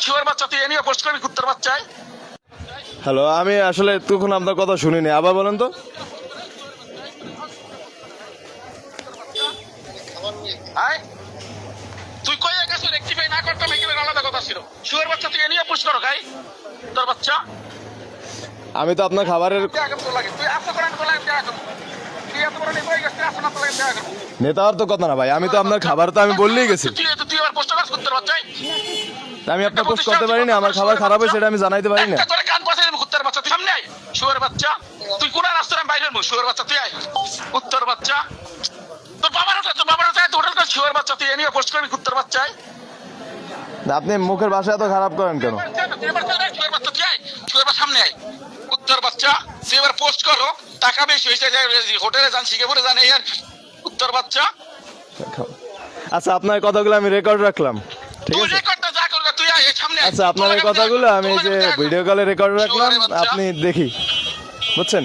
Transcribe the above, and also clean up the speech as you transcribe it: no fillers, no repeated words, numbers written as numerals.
শুয়োর বাচ্চা তুই এ নিয়ে পোস্ট করবি কুত্তার বাচ্চায়? হ্যালো, আমি আসলে তখন আপনার কথা শুনিনি, আবার বলেন তো। আয় তুই কই গেছ রেক্টিফাই না করতাম একেবারে আলাদা কথা ছিল। শুয়োর বাচ্চা তুই এ নিয়ে পোস্ট করো গাই তোর বাচ্চা। আমি তো আপনার খাবারের তুই আসো করেন তো লাগে দেখা করবো। তুই এত বড় নেই গেছিস আসো না তো লাগে দেখা করবো। নেতা হওয়ার তো কথা না ভাই, আমি তো আপনার খাবার তো আমি বললেই গেছি। তুই আবার পোস্ট করিস কুত্তার বাচ্চায়? আমি আপনার পোস্ট করতে পারি না, আমার খাবার খারাপ হয়েছে এটা আমি জানাইতে পারি না। তোর কান পাশে কুত্তার বাচ্চা তুই সামনে আয়। শুয়োর বাচ্চা তুই কোন রাস্তায় বাইরের মুখ শুয়োর বাচ্চা তুই আয় কুত্তার বাচ্চা। তোর বাবার হোটেল করে শুয়োর বাচ্চা তুই এ নিয়ে পোস্ট করবি কুত্তার বাচ্চায়? আপনি মুখের ভাষা এত খারাপ করেন কেন? শুয়োর বাচ্চা তুই আয়, শুয়োর বাচ্চা সামনে আয় কুত্তার বাচ্চা। তুই এবার পোস্ট করো, টাকা বেশি হয়েছে হোটেলে যান সিঙ্গাপুরে যান এই আর কুত্তার বাচ্চা। আচ্ছা, আপনার কথাগুলো আমি রেকর্ড রাখলাম, ঠিক তুই আছে? রেকর্ডটা যা করবে তুই আয় সামনে আয়। আচ্ছা, আপনার এই কথাগুলো আমি এই যে ভিডিও কলে রেকর্ড রাখলাম, আপনি দেখি, বুঝছেন?